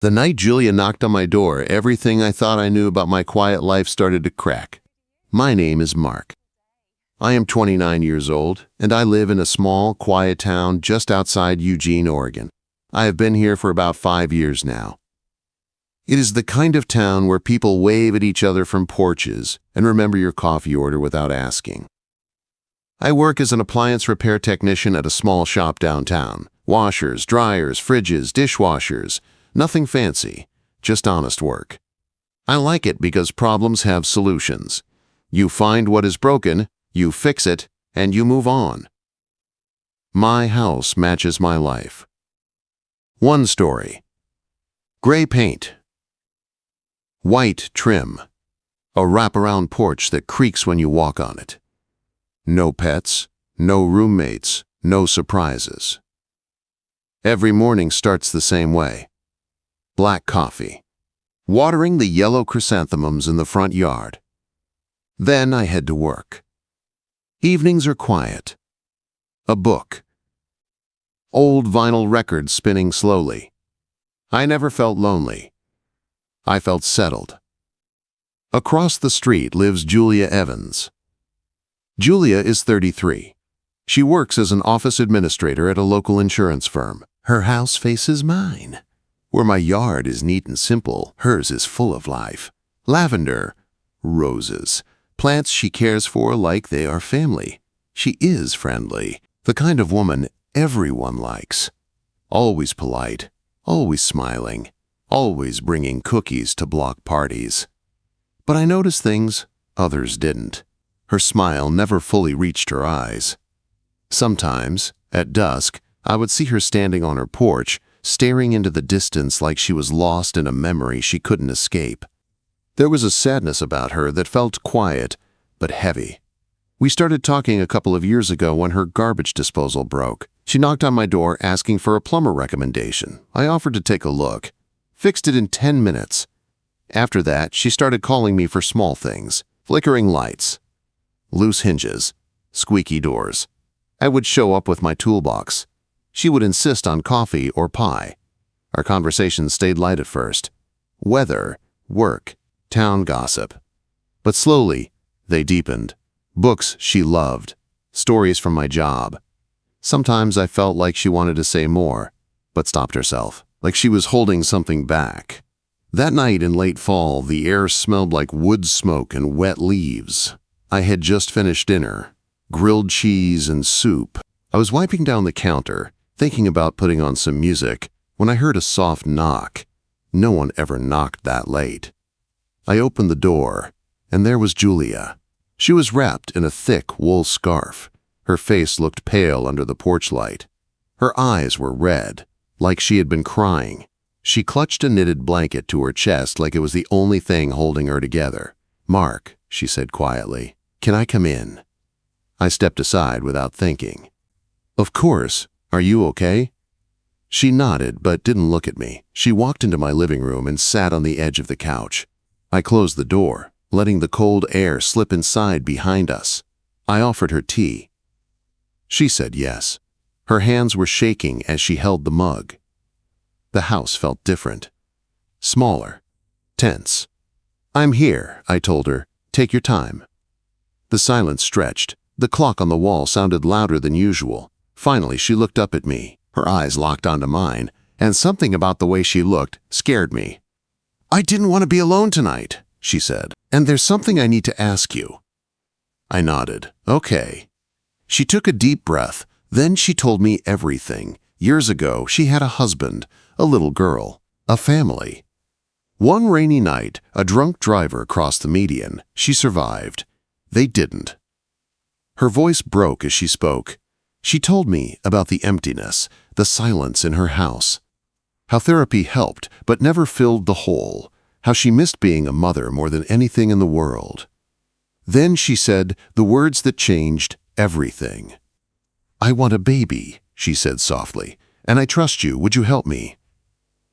The night Julia knocked on my door, everything I thought I knew about my quiet life started to crack. My name is Mark. I am 29 years old, and I live in a small, quiet town just outside Eugene, Oregon. I have been here for about 5 years now. It is the kind of town where people wave at each other from porches and remember your coffee order without asking. I work as an appliance repair technician at a small shop downtown. Washers, dryers, fridges, dishwashers. Nothing fancy, just honest work. I like it because problems have solutions. You find what is broken, you fix it, and you move on. My house matches my life. One story. Gray paint. White trim. A wraparound porch that creaks when you walk on it. No pets, no roommates, no surprises. Every morning starts the same way. Black coffee. Watering the yellow chrysanthemums in the front yard. Then I head to work. Evenings are quiet. A book. Old vinyl records spinning slowly. I never felt lonely. I felt settled. Across the street lives Julia Evans. Julia is 33. She works as an office administrator at a local insurance firm. Her house faces mine. Where my yard is neat and simple, hers is full of life. Lavender, roses, plants she cares for like they are family. She is friendly, the kind of woman everyone likes. Always polite, always smiling, always bringing cookies to block parties. But I noticed things others didn't. Her smile never fully reached her eyes. Sometimes, at dusk, I would see her standing on her porch, staring into the distance like she was lost in a memory she couldn't escape. There was a sadness about her that felt quiet, but heavy. We started talking a couple of years ago when her garbage disposal broke. She knocked on my door asking for a plumber recommendation. I offered to take a look. Fixed it in 10 minutes. After that, she started calling me for small things. Flickering lights, loose hinges, squeaky doors. I would show up with my toolbox. She would insist on coffee or pie. Our conversations stayed light at first. Weather, work, town gossip. But slowly, they deepened. Books she loved, stories from my job. Sometimes I felt like she wanted to say more, but stopped herself, like she was holding something back. That night in late fall, the air smelled like wood smoke and wet leaves. I had just finished dinner, grilled cheese and soup. I was wiping down the counter, thinking about putting on some music, when I heard a soft knock. No one ever knocked that late. I opened the door, and there was Julia. She was wrapped in a thick wool scarf. Her face looked pale under the porch light. Her eyes were red, like she had been crying. She clutched a knitted blanket to her chest like it was the only thing holding her together. "Mark," she said quietly, "can I come in?" I stepped aside without thinking. "Of course. Are you okay?" She nodded but didn't look at me. She walked into my living room and sat on the edge of the couch. I closed the door, letting the cold air slip inside behind us. I offered her tea. She said yes. Her hands were shaking as she held the mug. The house felt different. Smaller. Tense. "I'm here," I told her. "Take your time." The silence stretched. The clock on the wall sounded louder than usual. Finally, she looked up at me. Her eyes locked onto mine, and something about the way she looked scared me. "I didn't want to be alone tonight," she said, "and there's something I need to ask you." I nodded. "Okay." She took a deep breath. Then she told me everything. Years ago, she had a husband, a little girl, a family. One rainy night, a drunk driver crossed the median. She survived. They didn't. Her voice broke as she spoke. She told me about the emptiness, the silence in her house. How therapy helped, but never filled the hole. How she missed being a mother more than anything in the world. Then she said the words that changed everything. "I want a baby," she said softly, "and I trust you. Would you help me?"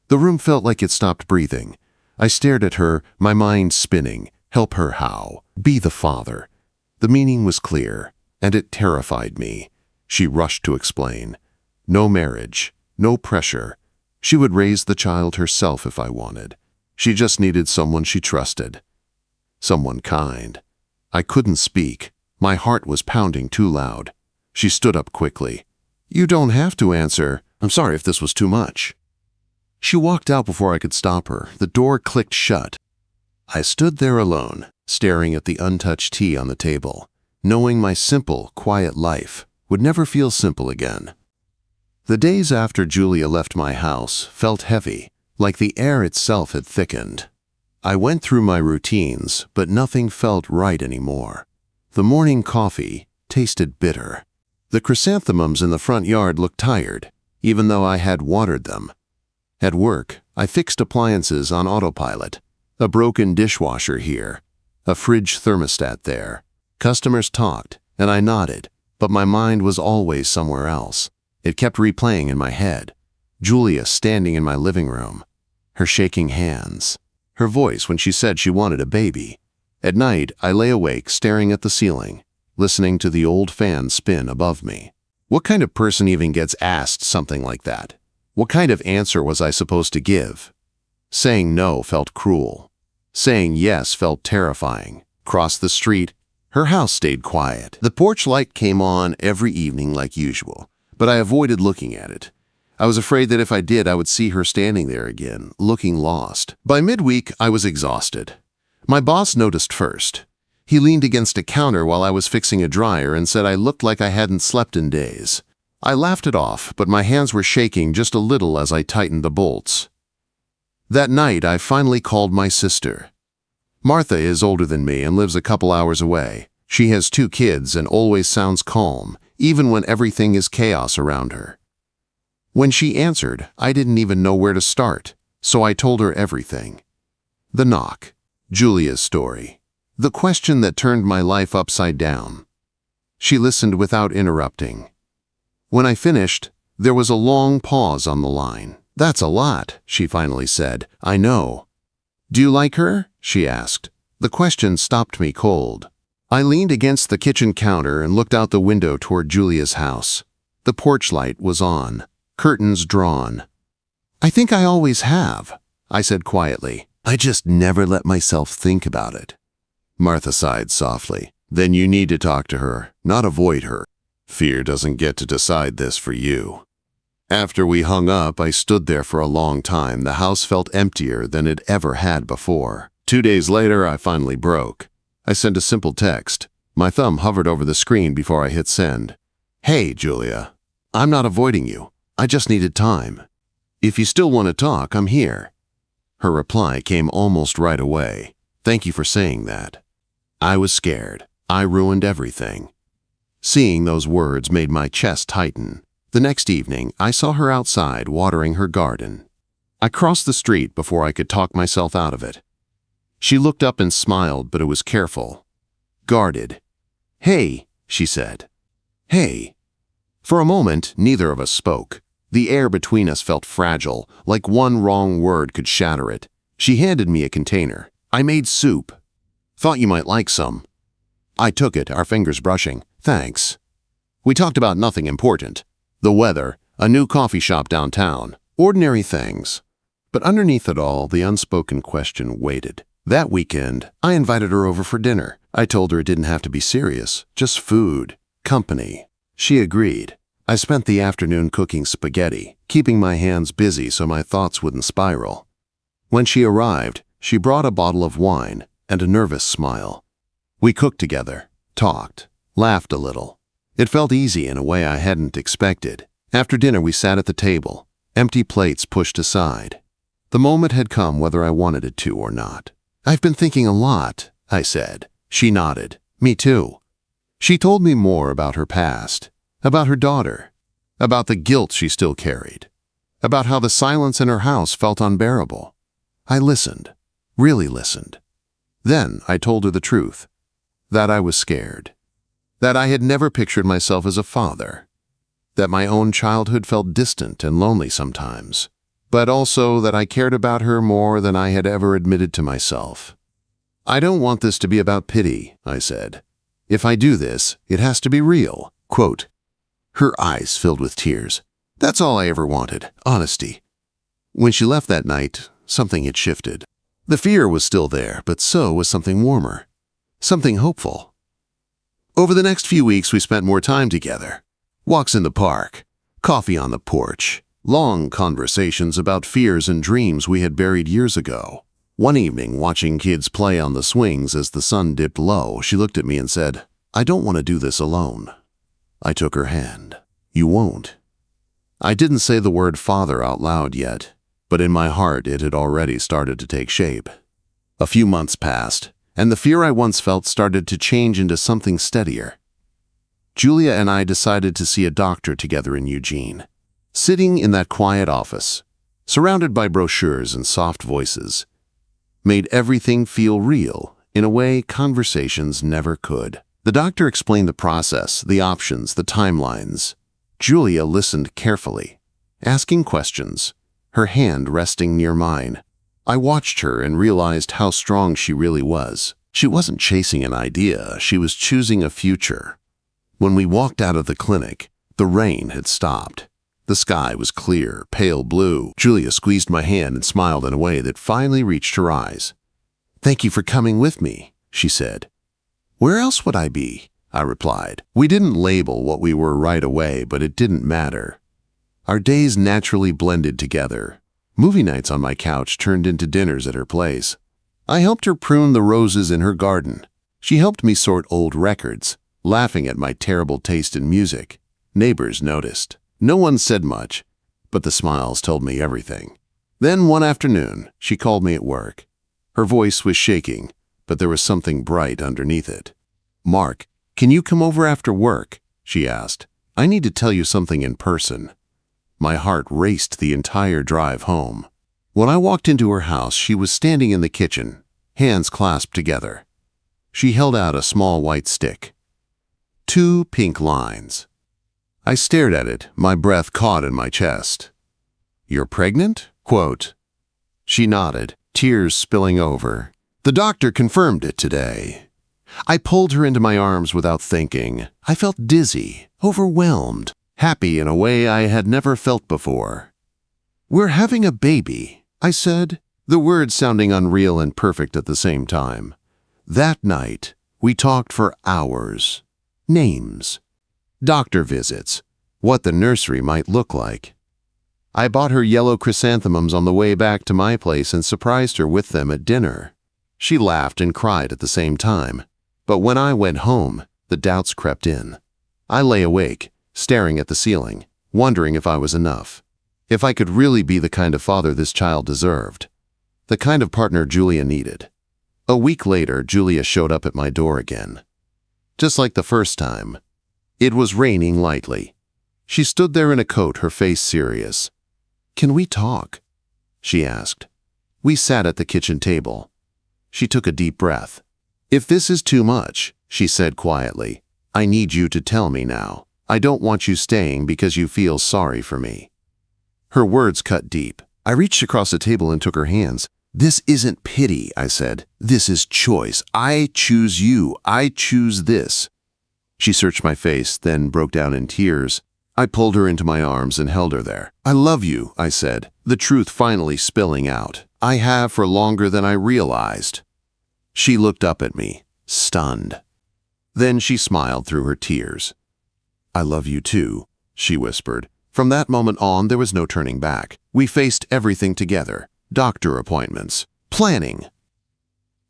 The room felt like it stopped breathing. I stared at her, my mind spinning. Help her how? Be the father. The meaning was clear, and it terrified me. She rushed to explain. No marriage, no pressure, She would raise the child herself if I wanted. She just needed someone she trusted. Someone kind. I couldn't speak. My heart was pounding too loud. She stood up quickly. "You don't have to answer. I'm sorry if this was too much." She walked out before I could stop her. The door clicked shut. I stood there alone, staring at the untouched tea on the table, knowing my simple, quiet life would never feel simple again. The days after Julia left my house felt heavy, like the air itself had thickened. I went through my routines, but nothing felt right anymore. The morning coffee tasted bitter. The chrysanthemums in the front yard looked tired, even though I had watered them. At work, I fixed appliances on autopilot. A broken dishwasher here, a fridge thermostat there. Customers talked, and I nodded, but my mind was always somewhere else. It kept replaying in my head. Julia standing in my living room, her shaking hands, her voice when she said she wanted a baby. At night, I lay awake staring at the ceiling, listening to the old fan spin above me. What kind of person even gets asked something like that? What kind of answer was I supposed to give? Saying no felt cruel. Saying yes felt terrifying. Across the street, her house stayed quiet. The porch light came on every evening like usual, but I avoided looking at it. I was afraid that if I did, I would see her standing there again, looking lost. By midweek, I was exhausted. My boss noticed first. He leaned against a counter while I was fixing a dryer and said I looked like I hadn't slept in days. I laughed it off, but my hands were shaking just a little as I tightened the bolts. That night, I finally called my sister. Martha is older than me and lives a couple hours away. She has 2 kids and always sounds calm, even when everything is chaos around her. When she answered, I didn't even know where to start, so I told her everything. The knock, Julia's story, the question that turned my life upside down. She listened without interrupting. When I finished, there was a long pause on the line. "That's a lot," she finally said. "I know." "Do you like her?" she asked. The question stopped me cold. I leaned against the kitchen counter and looked out the window toward Julia's house. The porch light was on, curtains drawn. "I think I always have," I said quietly. "I just never let myself think about it." Martha sighed softly. "Then you need to talk to her, not avoid her. Fear doesn't get to decide this for you." After we hung up, I stood there for a long time. The house felt emptier than it ever had before. 2 days later, I finally broke. I sent a simple text. My thumb hovered over the screen before I hit send. "Hey, Julia. I'm not avoiding you. I just needed time. If you still want to talk, I'm here." Her reply came almost right away. "Thank you for saying that." I was scared. I ruined everything. Seeing those words made my chest tighten. The next evening, I saw her outside watering her garden. I crossed the street before I could talk myself out of it. She looked up and smiled, but it was careful. Guarded. "Hey," she said. "Hey." For a moment, neither of us spoke. The air between us felt fragile, like one wrong word could shatter it. She handed me a container. "I made soup. Thought you might like some." I took it, our fingers brushing. "Thanks." We talked about nothing important. The weather, a new coffee shop downtown, ordinary things. But underneath it all, the unspoken question waited. That weekend, I invited her over for dinner. I told her it didn't have to be serious, just food, company. She agreed. I spent the afternoon cooking spaghetti, keeping my hands busy so my thoughts wouldn't spiral. When she arrived, she brought a bottle of wine and a nervous smile. We cooked together, talked, laughed a little. It felt easy in a way I hadn't expected. After dinner, we sat at the table, empty plates pushed aside. The moment had come whether I wanted it to or not. "I've been thinking a lot," I said. She nodded. "Me too." She told me more about her past, about her daughter, about the guilt she still carried, about how the silence in her house felt unbearable. I listened, really listened. Then I told her the truth, that I was scared, that I had never pictured myself as a father, that my own childhood felt distant and lonely sometimes, but also that I cared about her more than I had ever admitted to myself. "I don't want this to be about pity," I said. "If I do this, it has to be real." Quote. Her eyes filled with tears. "That's all I ever wanted, honesty." When she left that night, something had shifted. The fear was still there, but so was something warmer, something hopeful. Over the next few weeks, we spent more time together. Walks in the park, coffee on the porch, long conversations about fears and dreams we had buried years ago. One evening, watching kids play on the swings as the sun dipped low, she looked at me and said, "I don't want to do this alone." I took her hand. "You won't." I didn't say the word father out loud yet, but in my heart it had already started to take shape. A few months passed, and the fear I once felt started to change into something steadier. Julia and I decided to see a doctor together in Eugene. Sitting in that quiet office, surrounded by brochures and soft voices, made everything feel real in a way conversations never could. The doctor explained the process, the options, the timelines. Julia listened carefully, asking questions, her hand resting near mine. I watched her and realized how strong she really was. She wasn't chasing an idea, she was choosing a future. When we walked out of the clinic, the rain had stopped. The sky was clear, pale blue. Julia squeezed my hand and smiled in a way that finally reached her eyes. "Thank you for coming with me," she said. "Where else would I be?" I replied. We didn't label what we were right away, but it didn't matter. Our days naturally blended together. Movie nights on my couch turned into dinners at her place. I helped her prune the roses in her garden. She helped me sort old records, laughing at my terrible taste in music. Neighbors noticed. No one said much, but the smiles told me everything. Then one afternoon, she called me at work. Her voice was shaking, but there was something bright underneath it. "Mark, can you come over after work?" she asked. "I need to tell you something in person." My heart raced the entire drive home. When I walked into her house, she was standing in the kitchen, hands clasped together. She held out a small white stick. 2 pink lines. I stared at it, my breath caught in my chest. "You're pregnant?" Quote. She nodded, tears spilling over. "The doctor confirmed it today." I pulled her into my arms without thinking. I felt dizzy, overwhelmed, happy in a way I had never felt before. "We're having a baby," I said, the words sounding unreal and perfect at the same time. That night, we talked for hours. Names. Doctor visits. What the nursery might look like. I bought her yellow chrysanthemums on the way back to my place and surprised her with them at dinner. She laughed and cried at the same time. But when I went home, the doubts crept in. I lay awake, staring at the ceiling, wondering if I was enough. If I could really be the kind of father this child deserved. The kind of partner Julia needed. A week later, Julia showed up at my door again. Just like the first time. It was raining lightly. She stood there in a coat, her face serious. "Can we talk?" she asked. We sat at the kitchen table. She took a deep breath. "If this is too much," she said quietly, "I need you to tell me now. I don't want you staying because you feel sorry for me." Her words cut deep. I reached across the table and took her hands. "This isn't pity," I said. "This is choice. I choose you. I choose this." She searched my face, then broke down in tears. I pulled her into my arms and held her there. "I love you," I said, the truth finally spilling out. "I have for longer than I realized." She looked up at me, stunned. Then she smiled through her tears. "I love you too," she whispered. From that moment on, there was no turning back. We faced everything together. Doctor appointments, planning,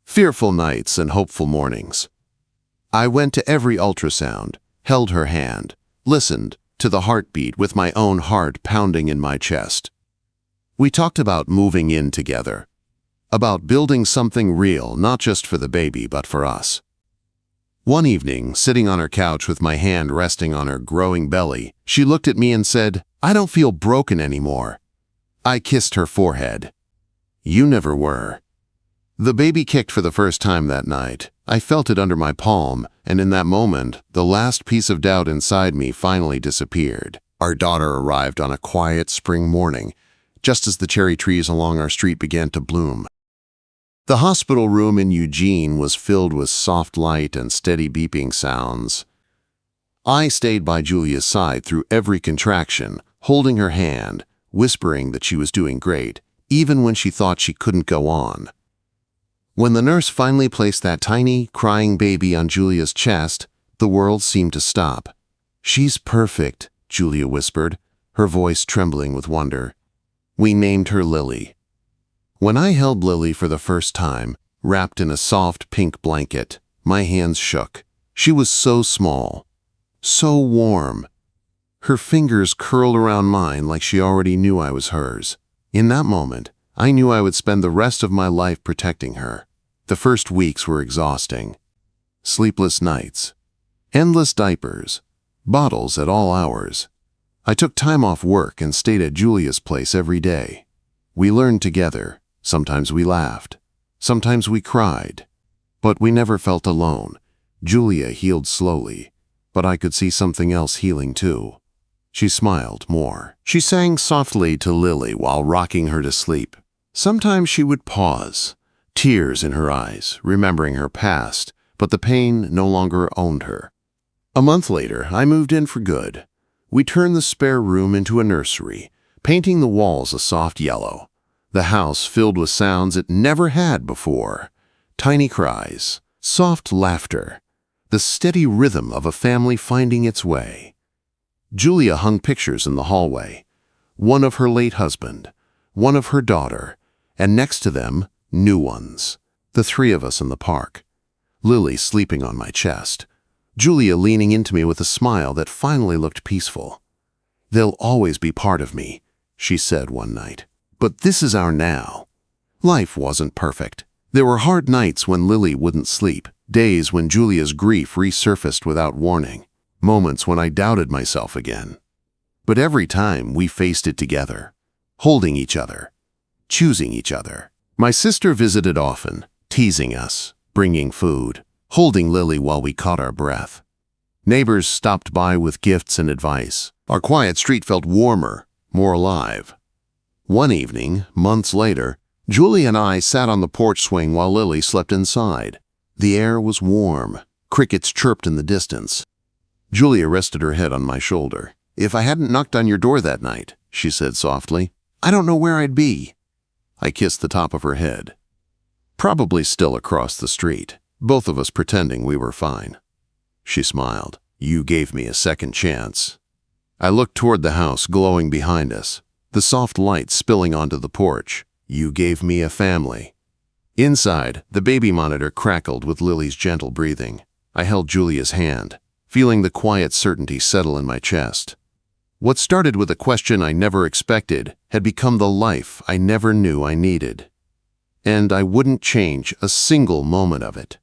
fearful nights and hopeful mornings. I went to every ultrasound, held her hand, listened to the heartbeat with my own heart pounding in my chest. We talked about moving in together, about building something real, not just for the baby, but for us. One evening, sitting on her couch with my hand resting on her growing belly, she looked at me and said, "I don't feel broken anymore." I kissed her forehead. "You never were." The baby kicked for the first time that night. I felt it under my palm, and in that moment, the last piece of doubt inside me finally disappeared. Our daughter arrived on a quiet spring morning, just as the cherry trees along our street began to bloom. The hospital room in Eugene was filled with soft light and steady beeping sounds. I stayed by Julia's side through every contraction, holding her hand, whispering that she was doing great, even when she thought she couldn't go on. When the nurse finally placed that tiny, crying baby on Julia's chest, the world seemed to stop. "She's perfect," Julia whispered, her voice trembling with wonder. We named her Lily. When I held Lily for the first time, wrapped in a soft pink blanket, my hands shook. She was so small, so warm. Her fingers curled around mine like she already knew I was hers. In that moment, I knew I would spend the rest of my life protecting her. The first weeks were exhausting. Sleepless nights, endless diapers, bottles at all hours. I took time off work and stayed at Julia's place every day. We learned together. Sometimes we laughed. Sometimes we cried. But we never felt alone. Julia healed slowly, but I could see something else healing too. She smiled more. She sang softly to Lily while rocking her to sleep. Sometimes she would pause, tears in her eyes, remembering her past, but the pain no longer owned her. A month later, I moved in for good. We turned the spare room into a nursery, painting the walls a soft yellow. The house filled with sounds it never had before. Tiny cries, soft laughter, the steady rhythm of a family finding its way. Julia hung pictures in the hallway, one of her late husband, one of her daughter, and next to them, new ones, the three of us in the park. Lily sleeping on my chest, Julia leaning into me with a smile that finally looked peaceful. "They'll always be part of me," she said one night. But this is our now. Life wasn't perfect. There were hard nights when Lily wouldn't sleep, days when Julia's grief resurfaced without warning, moments when I doubted myself again. But every time we faced it together, holding each other, choosing each other. My sister visited often, teasing us, bringing food, holding Lily while we caught our breath. Neighbors stopped by with gifts and advice. Our quiet street felt warmer, more alive. One evening, months later, Julie and I sat on the porch swing while Lily slept inside. The air was warm. Crickets chirped in the distance. Julia rested her head on my shoulder. "If I hadn't knocked on your door that night," she said softly, "I don't know where I'd be." I kissed the top of her head. Probably still across the street, both of us pretending we were fine. She smiled. "You gave me a second chance." I looked toward the house glowing behind us, the soft light spilling onto the porch. "You gave me a family." Inside, the baby monitor crackled with Lily's gentle breathing. I held Julia's hand, feeling the quiet certainty settle in my chest. What started with a question I never expected had become the life I never knew I needed. And I wouldn't change a single moment of it.